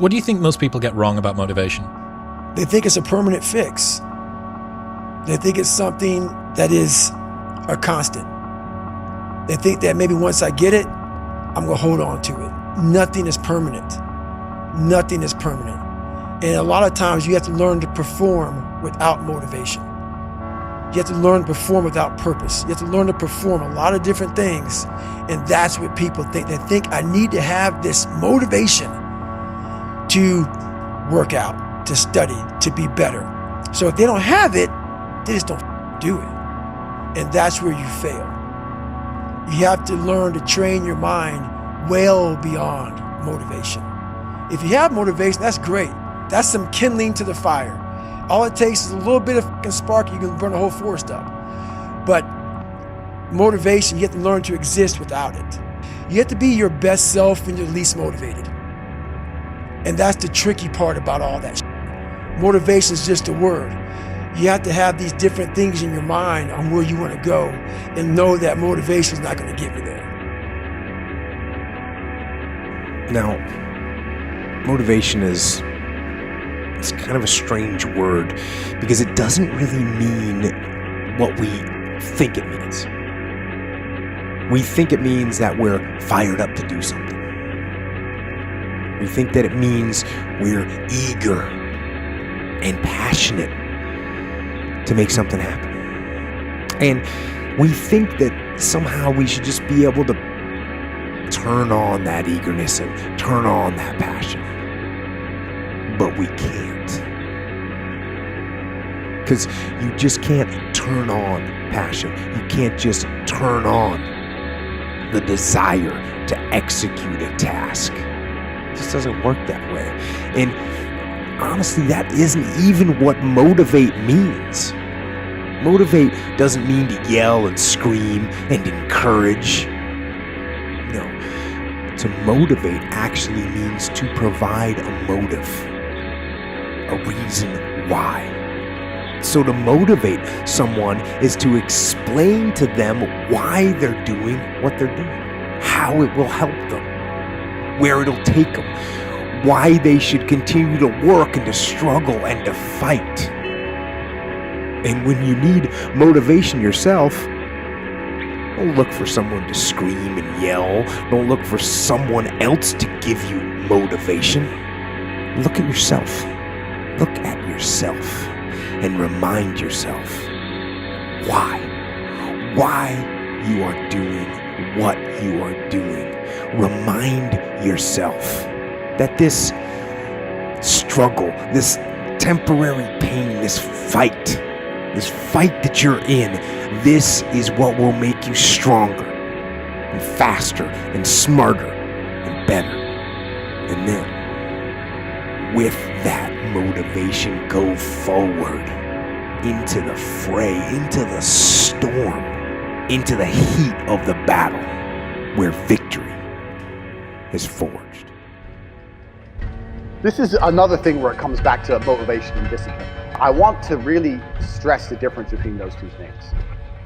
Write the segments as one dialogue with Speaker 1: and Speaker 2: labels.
Speaker 1: What do you think most people get wrong about motivation?
Speaker 2: They think it's a permanent fix. They think it's something that is a constant. They think that maybe once I get it, I'm gonna hold on to it. Nothing is permanent. Nothing is permanent. And a lot of times you have to learn to perform without motivation. You have to learn to perform without purpose. You have to learn to perform a lot of different things. And that's what people think. They think I need to have this motivation to work out, to study, to be better. So if they don't have it, they just don't do it. And that's where you fail. You have to learn to train your mind well beyond motivation. If you have motivation, that's great. That's some kindling to the fire. All it takes is a little bit of fucking spark, you can burn the whole forest up. But motivation, you have to learn to exist without it. You have to be your best self when you're least motivated. And that's the tricky part about all that shit. Motivation is just a word. You have to have these different things in your mind on where you want to go and know that motivation is not going to get you there.
Speaker 3: Now, motivation it's kind of a strange word because it doesn't really mean what we think it means. We think it means that we're fired up to do something. We think that it means we're eager and passionate to make something happen. And we think that somehow we should just be able to turn on that eagerness and turn on that passion. But we can't. Because you just can't turn on passion. You can't just turn on the desire to execute a task. It just doesn't work that way. And honestly, that isn't even what motivate means. Motivate doesn't mean to yell and scream and encourage. No. To motivate actually means to provide a motive, a reason why. So to motivate someone is to explain to them why they're doing what they're doing, how it will help them, where it'll take them, why they should continue to work and to struggle and to fight. And when you need motivation yourself, don't look for someone to scream and yell. Don't look for someone else to give you motivation. Look at yourself. Look at yourself and remind yourself why you are doing what you are doing. Remind yourself that this struggle, this temporary pain, this fight that you're in, this is what will make you stronger and faster and smarter and better. And then, with that motivation, go forward into the fray, into the storm, into the heat of the battle where victory is forged.
Speaker 4: This is another thing where it comes back to motivation and discipline. I want to really stress the difference between those two things.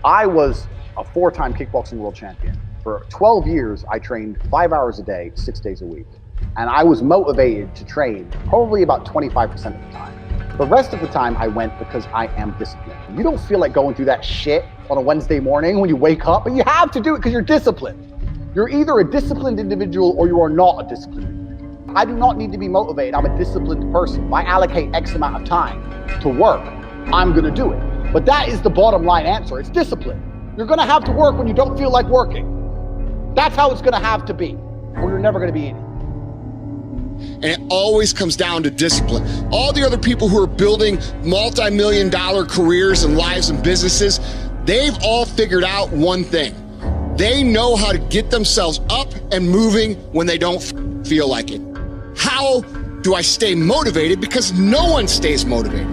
Speaker 4: I was a 4-time kickboxing world champion. For 12 years, I trained 5 hours a day, 6 days a week. And I was motivated to train probably about 25% of the time. The rest of the time I went because I am disciplined. You don't feel like going through that shit on a Wednesday morning when you wake up, but you have to do it because you're disciplined. You're either a disciplined individual or you are not a disciplined individual. I do not need to be motivated. I'm a disciplined person. If I allocate X amount of time to work, I'm gonna do it. But that is the bottom line answer. It's discipline. You're gonna have to work when you don't feel like working. That's how it's gonna have to be, or you're never gonna be in it.
Speaker 5: And it always comes down to discipline. All the other people who are building multi-million-dollar careers and lives and businesses, they've all figured out one thing. They know how to get themselves up and moving when they don't feel like it. How do I stay motivated? Because no one stays motivated.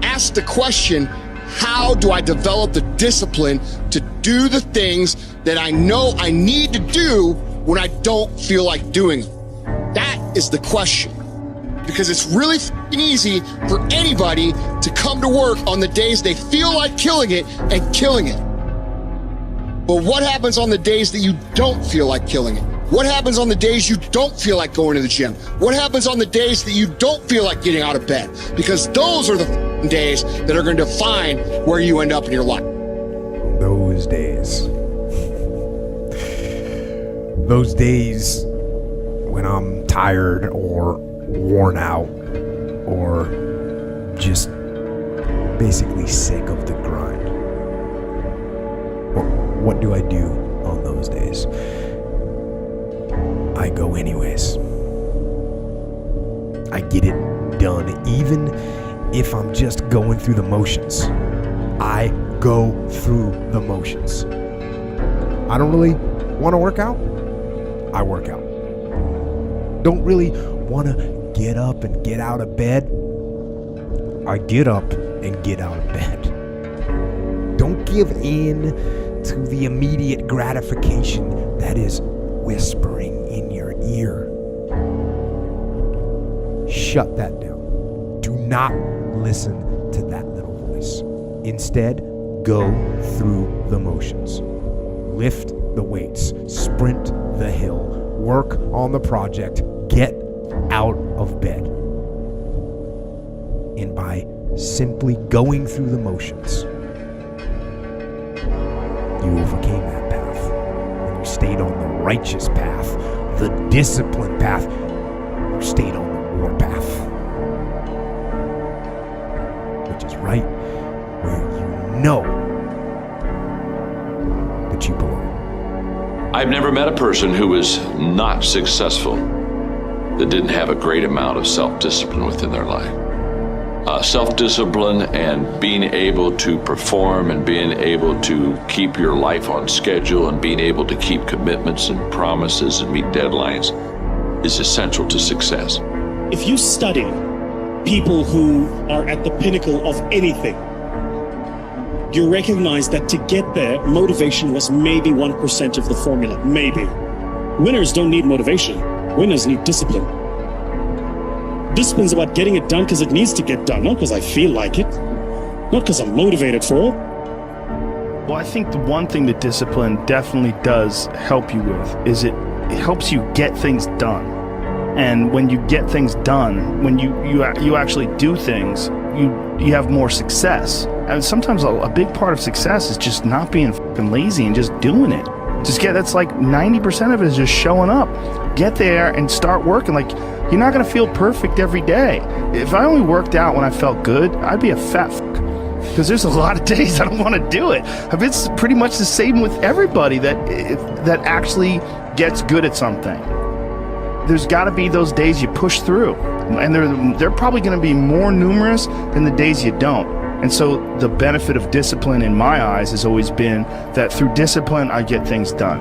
Speaker 5: Ask the question, how do I develop the discipline to do the things that I know I need to do when I don't feel like doing them? That is the question. Because it's really easy for anybody to come to work on the days they feel like killing it and killing it. But what happens on the days that you don't feel like killing it? What happens on the days you don't feel like going to the gym? What happens on the days that you don't feel like getting out of bed? Because those are the days that are going to define where you end up in your life.
Speaker 3: Those days when I'm tired or worn out or just basically sick of the grind. What do I do on those days? I go anyways. I get it done, even if I'm just going through the motions. I go through the motions. I don't really want to work out. I work out. Don't really want to get up and get out of bed. I get up and get out of bed. Don't give in to the immediate gratification that is whispering in your ear. Shut that down. Do not listen to that little voice. Instead, go through the motions. Lift the weights, sprint the hill, work on the project, get out of bed. And by simply going through the motions, you overcame that path. And you stayed on the righteous path, the disciplined path. You stayed on the war path, which is right where you know that you belong.
Speaker 6: I've never met a person who was not successful that didn't have a great amount of self-discipline within their life. Self-discipline and being able to perform and being able to keep your life on schedule and being able to keep commitments and promises and meet deadlines is essential to success.
Speaker 7: If you study people who are at the pinnacle of anything, you recognize that to get there, motivation was maybe 1% of the formula, maybe. Winners don't need motivation. Winners need discipline. Discipline's about getting it done because it needs to get done, not because I feel like it, not because I'm motivated for it.
Speaker 8: Well, I think the one thing that discipline definitely does help you with is it helps you get things done. And when you get things done, when you actually do things, you have more success. And sometimes a big part of success is just not being fucking lazy and just doing it. That's like 90% of it is just showing up. Get there and start working. Like, you're not gonna feel perfect every day. If I only worked out when I felt good, I'd be a fat fuck. Because there's a lot of days I don't want to do it. It's pretty much the same with everybody that actually gets good at something. There's got to be those days you push through, and they're probably going to be more numerous than the days you don't. And so the benefit of discipline in my eyes has always been that through discipline I get things done.